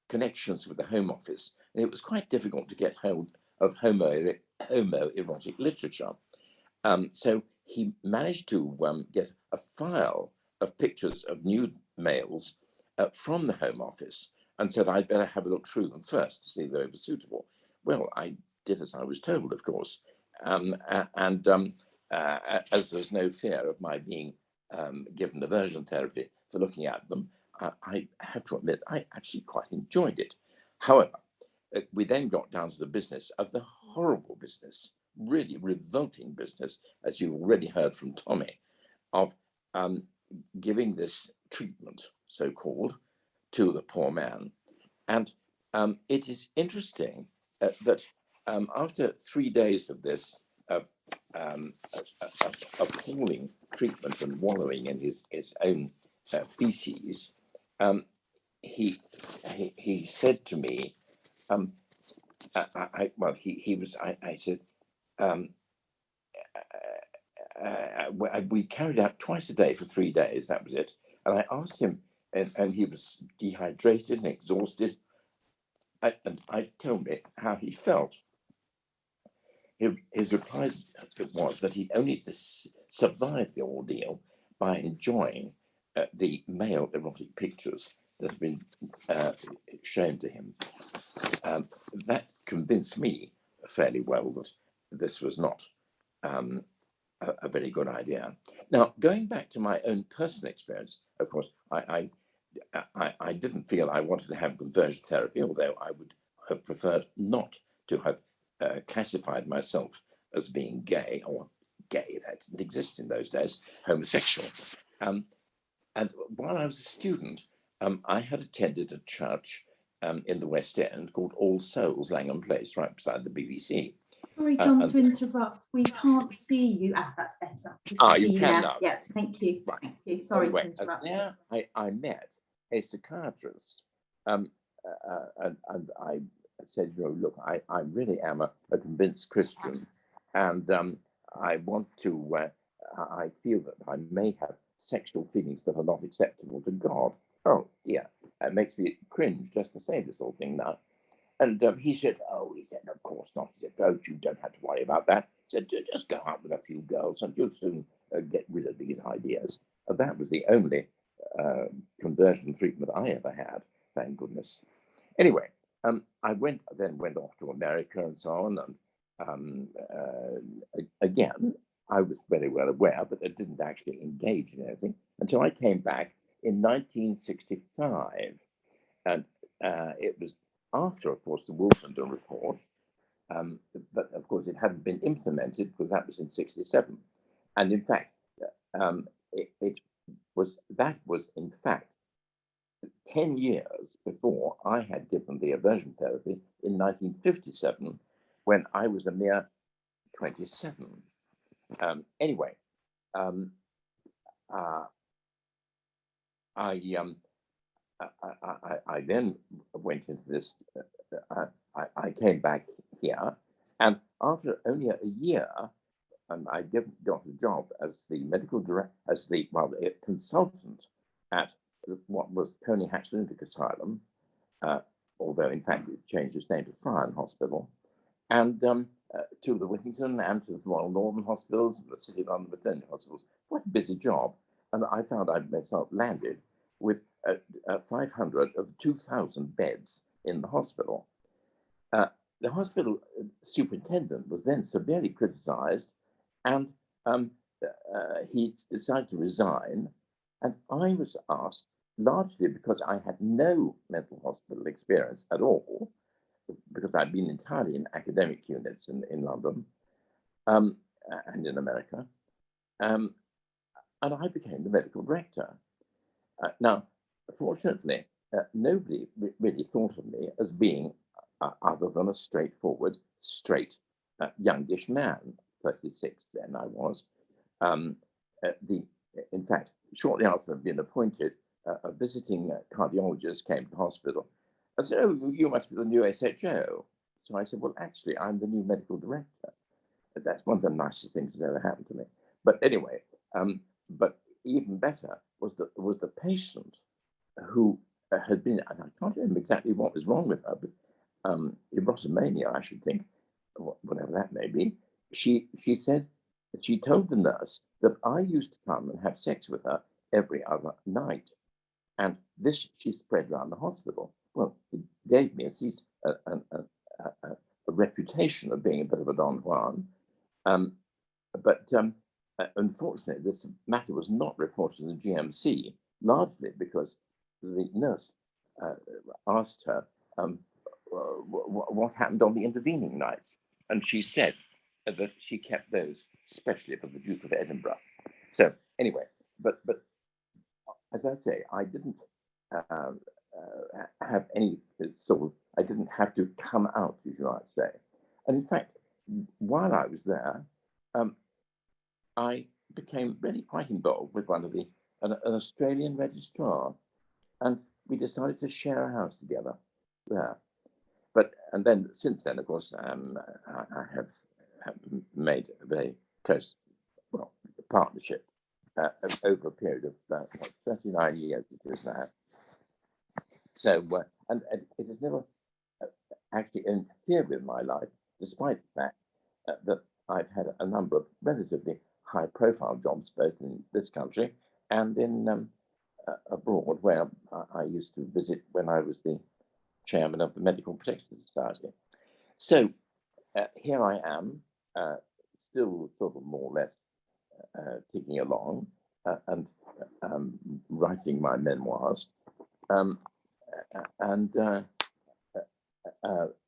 connections with the Home Office, and it was quite difficult to get hold of homoerotic literature. So he managed to get a file of pictures of nude males from the Home Office, and said I'd better have a look through them first to see if they were suitable. Well, I did as I was told, of course, as there was no fear of my being given aversion therapy for looking at them, I have to admit I actually quite enjoyed it. However, we then got down to the business of the horrible business, really revolting business, as you already heard from Tommy, of giving this treatment, so-called, to the poor man. And it is interesting that after 3 days of this appalling treatment and wallowing in his own feces, he said to me, I said, we carried out twice a day for 3 days, that was it. And I asked him, and he was dehydrated and exhausted, and I told me how he felt. His reply was that he only survived the ordeal by enjoying the male erotic pictures that have been shown to him. That convinced me fairly well that this was not a very good idea. Now, going back to my own personal experience, of course, I didn't feel I wanted to have conversion therapy, although I would have preferred not to have classified myself as being gay, or gay, that didn't exist in those days, homosexual. And while I was a student, I had attended a church in the West End called All Souls, Langham Place, right beside the BBC. Sorry, John, to interrupt. We can't see you. That's better. You can now. Yeah, thank you. Right. Thank you. Sorry to interrupt. There I met a psychiatrist, and I said, look, I really am a convinced Christian, and I want to, I feel that I may have sexual feelings that are not acceptable to God. Oh, dear, it makes me cringe just to say this whole thing now. And he said, of course not. He said, oh, you don't have to worry about that. He said, just go out with a few girls and you'll soon get rid of these ideas. And that was the only conversion treatment I ever had, thank goodness. Anyway, I then went off to America and so on. And again, I was very well aware, but I didn't actually engage in anything until I came back in 1965. And it was after, of course, the Wolfenden report, but of course it hadn't been implemented because that was in '67. And in fact, that was in fact 10 years before I had given the aversion therapy in 1957, when I was a mere 27. Anyway, I then went into this. I came back here, and after only a year, I got a job as the medical director, as the consultant at what was Coney Hatch Lunatic Asylum, although in fact it changed its name to Friern Hospital, and to the Whittington and to the Royal Northern Hospitals and the City of London Maternity Hospitals. What a busy job. And I found I myself landed with 500 of 2,000 beds in the hospital. The hospital superintendent was then severely criticized, and he decided to resign. And I was asked, largely because I had no mental hospital experience at all, because I'd been entirely in academic units in London and in America. And I became the medical director. Now, fortunately, nobody really thought of me as being other than a straightforward, straight, youngish man, 36 then I was. In fact, shortly after I'd been appointed, a visiting cardiologist came to the hospital and said, "Oh, you must be the new SHO." So I said, "Well, actually, I'm the new medical director." That's one of the nicest things that's ever happened to me. But anyway, but even better was the patient who had been, and I can't remember exactly what was wrong with her, but erotomania, I should think, whatever that may be. She said, she told the nurse that I used to come and have sex with her every other night. And this she spread around the hospital. Well, it gave me a reputation of being a bit of a Don Juan. But unfortunately, this matter was not reported to the GMC, largely because the nurse asked her what happened on the intervening nights. And she said that she kept those, especially for the Duke of Edinburgh. So anyway, but as I say, I didn't have any sort of, I didn't have to come out, as you might say. And in fact, while I was there, I became really quite involved with an Australian registrar, and we decided to share a house together there. And then since then, of course, I have made a very close, partnership over a period of 39 years it is now. So, and it has never actually interfered with my life, despite the fact that I've had a number of relatively high-profile jobs, both in this country and in abroad, where I used to visit when I was the chairman of the Medical Protection Society. So here I am, still sort of more or less ticking along and writing my memoirs, and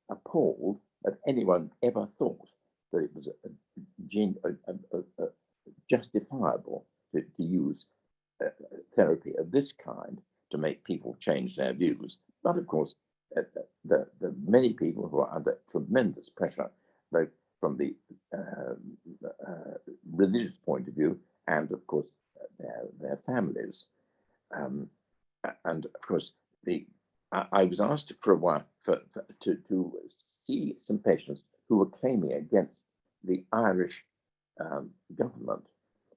appalled that anyone ever thought that it was justifiable to use therapy of this kind to make people change their views. But of course, the many people who are under tremendous pressure, both from the religious point of view and of course their families. And of course, I was asked for a while to see some patients who were claiming against the Irish government.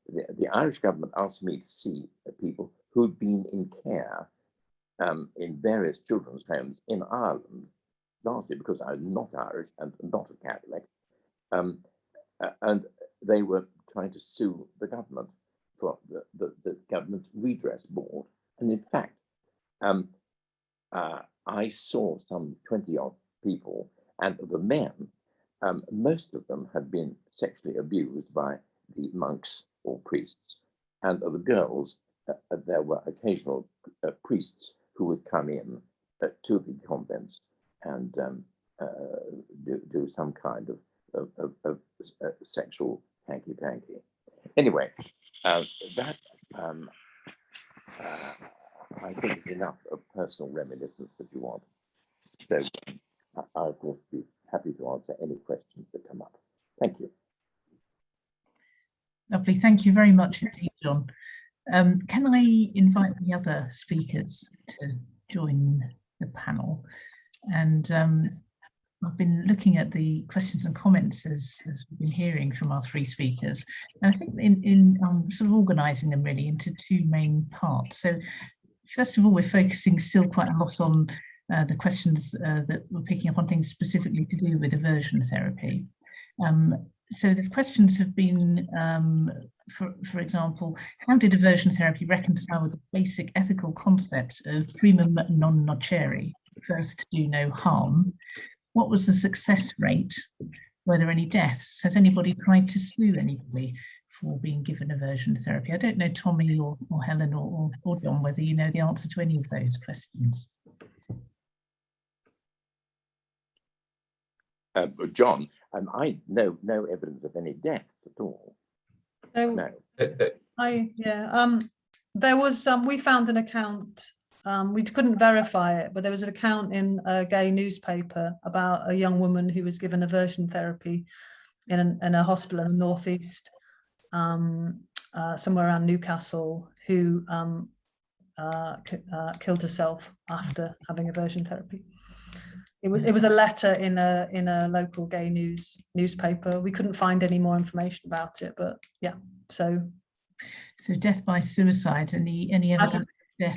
The Irish government asked me to see people who'd been in care in various children's homes in Ireland, largely because I was not Irish and not a Catholic. And they were trying to sue the government for the government's redress board. And in fact, I saw some 20-odd people, and of the men, most of them had been sexually abused by the monks or priests. And of the girls, there were occasional priests who would come in to the convents and do some kind of sexual hanky-panky. Anyway, that I think is enough of personal reminiscence that you want. So I'll of course be happy to answer any questions that come up. Thank you. Lovely, thank you very much indeed, John. Can I invite the other speakers to join the panel? And I've been looking at the questions and comments as we've been hearing from our three speakers. And I think in sort of organising them really into two main parts. So first of all, we're focusing still quite a lot on the questions that we're picking up on things specifically to do with aversion therapy. So the questions have been, for example, how did aversion therapy reconcile with the basic ethical concept of primum non nocere, first to do no harm? What was the success rate? Were there any deaths? Has anybody tried to sue anybody for being given aversion therapy? I don't know, Tommy or Helen or John, whether you know the answer to any of those questions. John, I know no evidence of any deaths at all. No. There was we found an account. We couldn't verify it, but there was an account in a gay newspaper about a young woman who was given aversion therapy in a hospital in the northeast, somewhere around Newcastle, who killed herself after having aversion therapy. It was a letter in a local gay newspaper. We couldn't find any more information about it, but yeah. So death by suicide. Any evidence?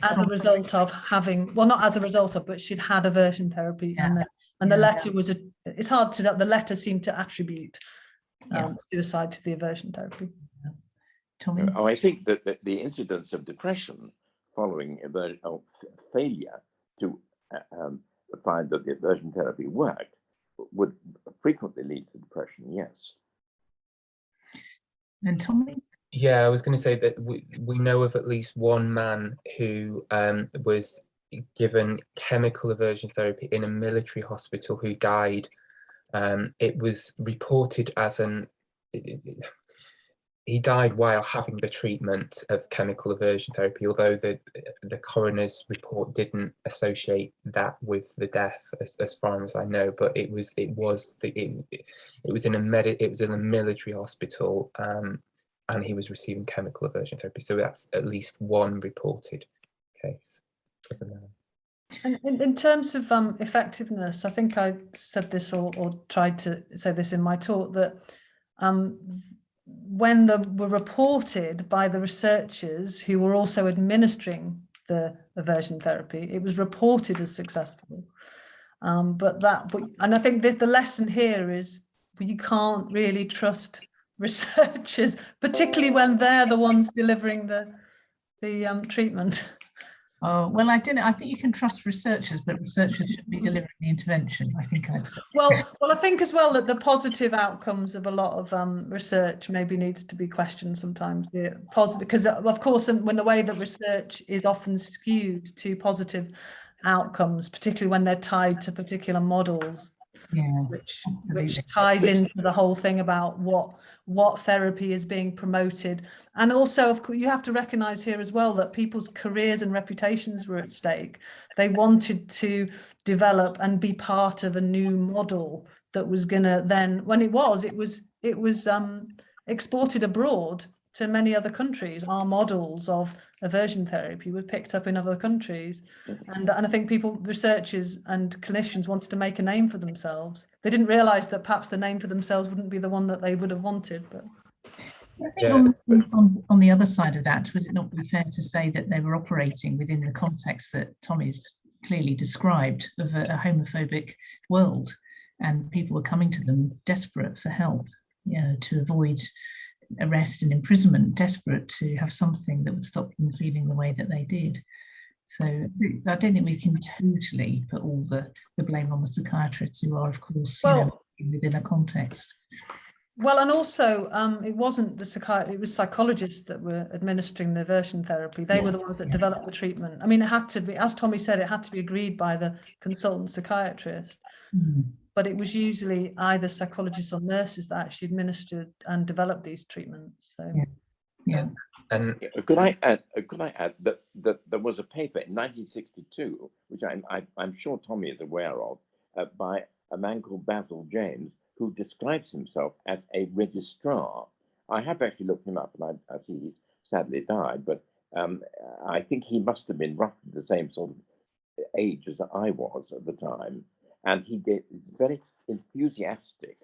As a result of having, well, not as a result of, but she'd had aversion therapy, and the letter was it's hard to know. The letter seemed to attribute suicide to the aversion therapy. Tommy? Oh, I think that the incidence of depression following failure to find that the aversion therapy worked would frequently lead to depression, yes. And Tommy? Yeah, I was going to say that we know of at least one man who was given chemical aversion therapy in a military hospital who died. It was reported as he died while having the treatment of chemical aversion therapy, although the coroner's report didn't associate that with the death, as far as I know. But it was in a military hospital. And he was receiving chemical aversion therapy. So that's at least one reported case. And in terms of effectiveness, I think I said this or tried to say this in my talk, that when they were reported by the researchers who were also administering the aversion therapy, it was reported as successful. And I think that the lesson here is you can't really trust researchers, particularly when they're the ones delivering the treatment. Oh, well, I think you can trust researchers, but researchers should be delivering the intervention, I think I'd say. Well, I think as well that the positive outcomes of a lot of research maybe needs to be questioned sometimes. The positive, because of course, when the way that research is often skewed to positive outcomes, particularly when they're tied to particular models, which ties into the whole thing about what therapy is being promoted. And also, of course, you have to recognize here as well that people's careers and reputations were at stake. They wanted to develop and be part of a new model that was gonna then, when it was exported abroad to many other countries. Our models of aversion therapy were picked up in other countries. And I think researchers and clinicians wanted to make a name for themselves. They didn't realize that perhaps the name for themselves wouldn't be the one that they would have wanted. But I think on the other side of that, would it not be fair to say that they were operating within the context that Tommy's clearly described of a homophobic world, and people were coming to them desperate for help, to avoid arrest and imprisonment, desperate to have something that would stop them feeling the way that they did. So I don't think we can totally put all the blame on the psychiatrists, who are, of course, within a context. Well, and also it wasn't the it was psychologists that were administering the aversion therapy. They were the ones that developed the treatment. I mean, it had to be, as Tommy said, it had to be agreed by the consultant psychiatrist. But it was usually either psychologists or nurses that actually administered and developed these treatments. So, And could I add that there was a paper in 1962, which I'm sure Tommy is aware of, by a man called Basil James, who describes himself as a registrar. I have actually looked him up, and I see he's sadly died, but I think he must have been roughly the same sort of age as I was at the time, and he did a very enthusiastic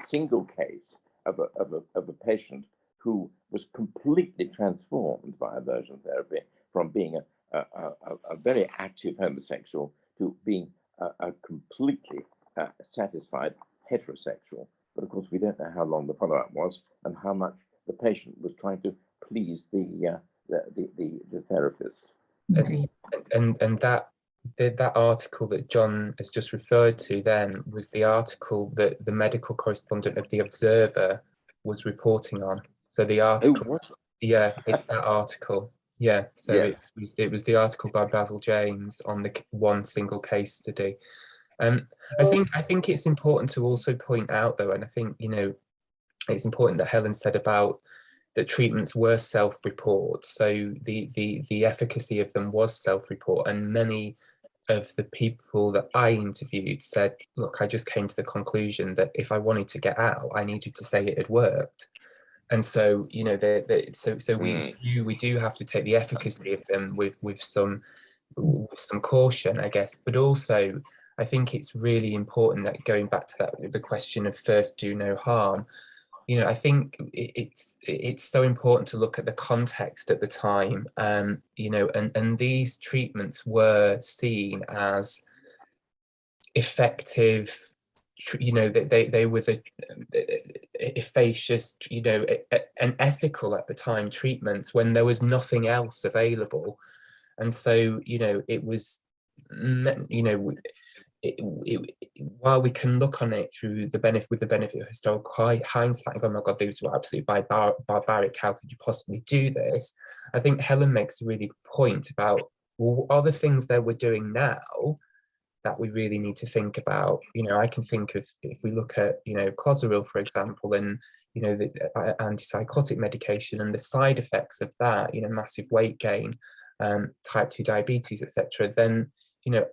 single case of a patient who was completely transformed by aversion therapy from being a very active homosexual to being a completely satisfied heterosexual. But of course, we don't know how long the follow-up was and how much the patient was trying to please the therapist. And that article that John has just referred to then was the article that the medical correspondent of The Observer was reporting on. So the article, yeah, it's that article. Yeah, so yes. It was the article by Basil James on the one single case study. I think it's important to also point out, though, and I think, you know, it's important that Helen said about that treatments were self-report. So the efficacy of them was self-report, and many of the people that I interviewed said, look, I just came to the conclusion that if I wanted to get out, I needed to say it had worked. And so, you know, we do have to take the efficacy of them with some caution, I guess. But also, I think it's really important that, going back to that, the question of first do no harm, you know, I think it's so important to look at the context at the time, you know, and these treatments were seen as effective, you know, they were the efficacious, you know, and ethical at the time treatments when there was nothing else available. And so, you know, it was, you know, while we can look on it through the benefit of historical hindsight, oh my God, these were absolutely barbaric, how could you possibly do this? I think Helen makes a really good point about, well, what are the things that we're doing now that we really need to think about? You know, I can think of, if we look at, you know, Clozaril, for example, and, you know, the antipsychotic medication and the side effects of that, you know, massive weight gain, type 2 diabetes, etc., then, you know,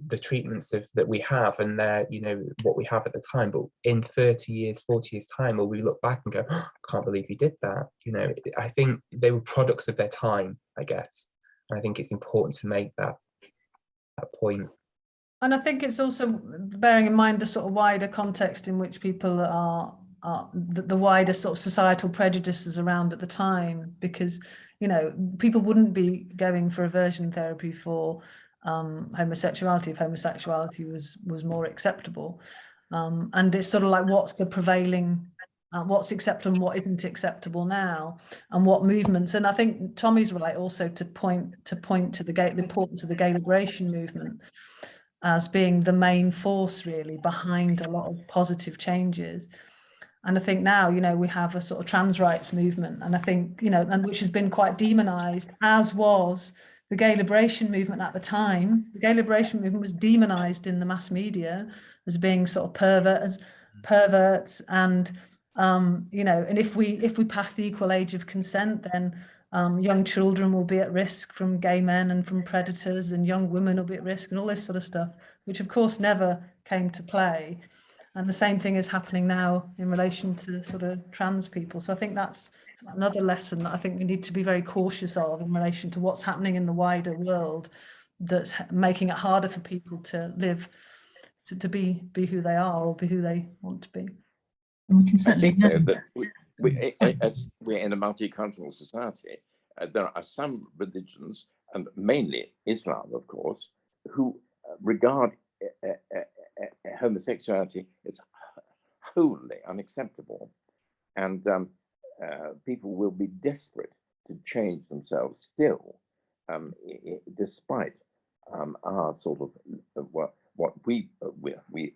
the treatments that we have, and they're, you know, what we have at the time. But in 30 years, 40 years time, will we look back and go, oh, I can't believe you did that? You know, I think they were products of their time, I guess. And I think it's important to make that point. And I think it's also bearing in mind the sort of wider context in which people are the wider sort of societal prejudices around at the time, because, you know, people wouldn't be going for aversion therapy for homosexuality if homosexuality was more acceptable. And it's sort of like, what's the prevailing, what's acceptable and what isn't acceptable now, and what movements. And I think Tommy's right also to point to the importance of the gay liberation movement as being the main force really behind a lot of positive changes. And I think now, you know, we have a sort of trans rights movement, and I think, you know, and which has been quite demonized, as was the gay liberation movement at the time. The gay liberation movement was demonized in the mass media as being sort of perverts, and you know, and if we pass the equal age of consent, then young children will be at risk from gay men and from predators, and young women will be at risk, and all this sort of stuff, which of course never came to play. And the same thing is happening now in relation to sort of trans people. So I think that's another lesson that I think we need to be very cautious of in relation to what's happening in the wider world, that's making it harder for people to live, to be who they are or be who they want to be. And we can certainly as we're in a multicultural society, there are some religions, and mainly Islam, of course, who regard homosexuality is wholly unacceptable, and people will be desperate to change themselves still, despite our sort of what we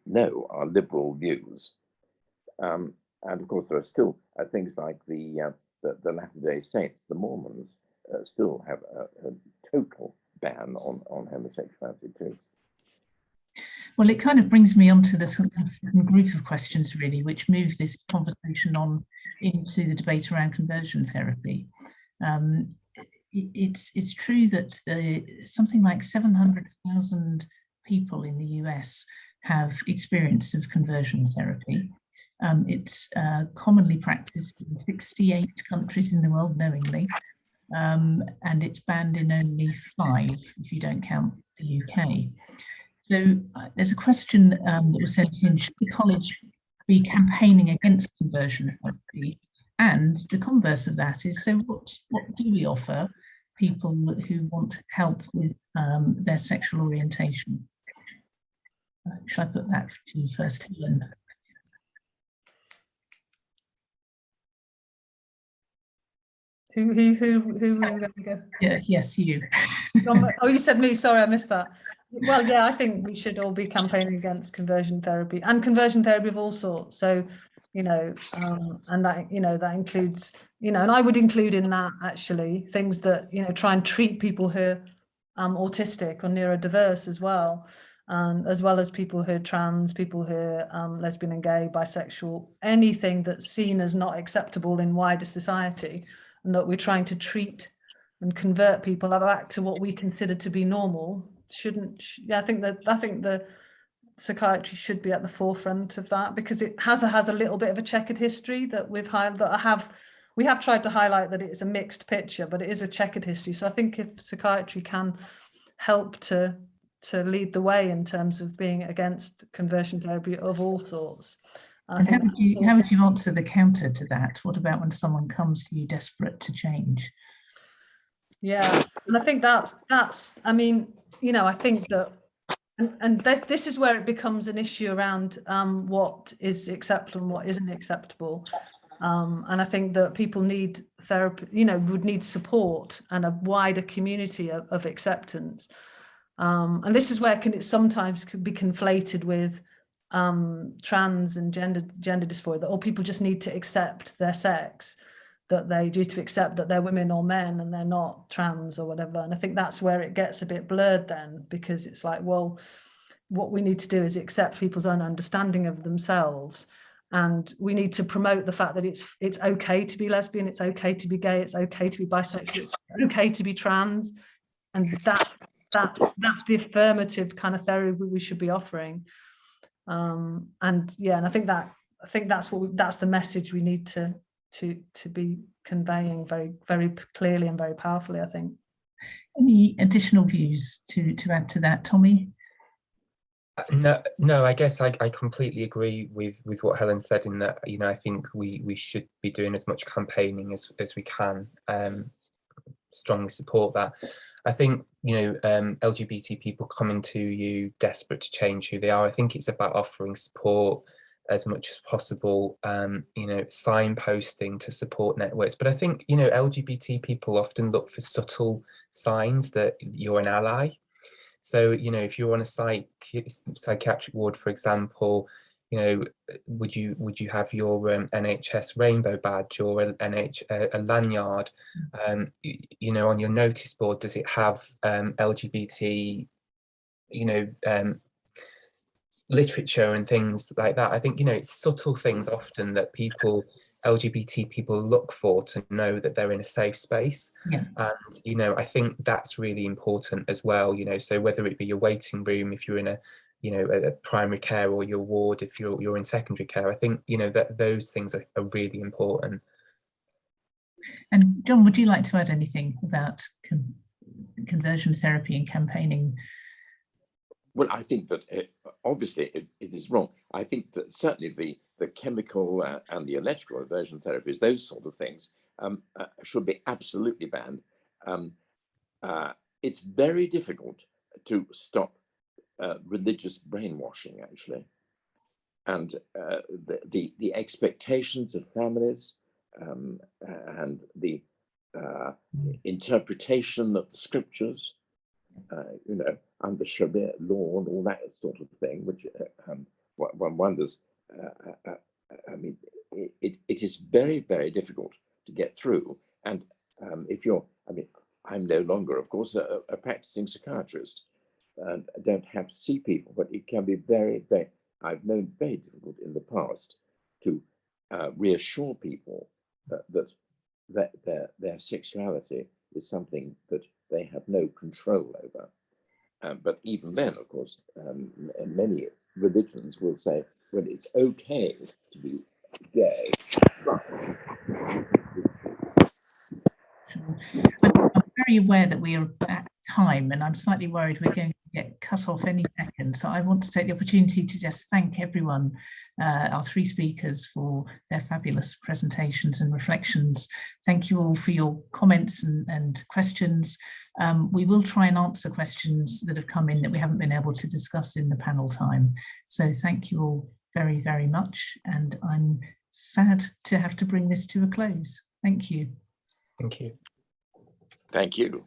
know are liberal views. And of course, there are still things like the Latter-day Saints, the Mormons, still have a total ban on homosexuality too. Well, it kind of brings me on to the second group of questions, really, which move this conversation on into the debate around conversion therapy. It's true that something like 700,000 people in the US have experience of conversion therapy. It's commonly practiced in 68 countries in the world, knowingly, and it's banned in only 5, if you don't count the UK. So there's a question that was sent in: should the college be campaigning against conversion therapy? And the converse of that is, so what do we offer people who want help with their sexual orientation? Should I put that to you first, Helen? Who are you going to go? Yeah, yes, you. Oh, you said me, sorry, I missed that. Well, yeah, I think we should all be campaigning against conversion therapy, and conversion therapy of all sorts. So, you know, and that, you know, that includes, you know, and I would include in that actually things that, you know, try and treat people who are autistic or neurodiverse as well as people who are trans, people who are lesbian and gay, bisexual, anything that's seen as not acceptable in wider society, and that we're trying to treat and convert people back to what we consider to be normal. I think the psychiatry should be at the forefront of that, because it has a little bit of a checkered history that we have tried to highlight, that it is a mixed picture, but it is a checkered history. So I think if psychiatry can help to lead the way in terms of being against conversion therapy of all sorts. And how would you answer the counter to that? What about when someone comes to you desperate to change? Yeah, and I think that's I mean, you know, I think that, and this is where it becomes an issue around what is acceptable and what isn't acceptable. And I think that people need therapy, you know, would need support and a wider community of acceptance. And this is where it sometimes could be conflated with trans and gender dysphoria, that all people just need to accept their sex, that they need to accept that they're women or men and they're not trans or whatever. And I think that's where it gets a bit blurred then, because it's like, well, what we need to do is accept people's own understanding of themselves, and we need to promote the fact that it's okay to be lesbian, it's okay to be gay, it's okay to be bisexual, it's okay to be trans, and that's the affirmative kind of therapy we should be offering. And yeah, and I think that's the message we need to be conveying very, very clearly and very powerfully, I think. Any additional views to add to that, Tommy? No, I guess I completely agree with what Helen said, in that, you know, I think we should be doing as much campaigning as we can. Strongly support that. I think, you know, LGBT people coming to you desperate to change who they are, I think it's about offering support as much as possible, you know, signposting to support networks. But I think, you know, LGBT people often look for subtle signs that you're an ally. So, you know, if you're on a psychiatric ward, for example, you know, would you have your NHS rainbow badge or a lanyard? You know, on your notice board, does it have LGBT, you know, literature and things like that? I think, you know, it's subtle things often that LGBT people look for to know that they're in a safe space. Yeah. And, you know, I think that's really important as well, you know, so whether it be your waiting room, if you're in a, you know, a primary care, or your ward if you're in secondary care, I think, you know, that those things are really important. And John, would you like to add anything about conversion therapy and campaigning? Well, I think that obviously it is wrong. I think that certainly the chemical and the electrical aversion therapies, those sort of things, should be absolutely banned. It's very difficult to stop religious brainwashing, actually, and the expectations of families and the interpretation of the scriptures, you know, under Sharia law and all that sort of thing, which one wonders I mean, it is very, very difficult to get through. And if you're, I mean, I'm no longer, of course, a practicing psychiatrist, and I don't have to see people, but it can be very, very, I've known very difficult in the past to reassure people that their sexuality is something that they have no control over. But even then, of course, many religions will say, well, it's okay to be gay. I'm very aware that we are at time, and I'm slightly worried we're going to get cut off any second. So I want to take the opportunity to just thank everyone, our three speakers, for their fabulous presentations and reflections. Thank you all for your comments and questions. We will try and answer questions that have come in that we haven't been able to discuss in the panel time. So thank you all very, very much. And I'm sad to have to bring this to a close. Thank you. Thank you. Thank you.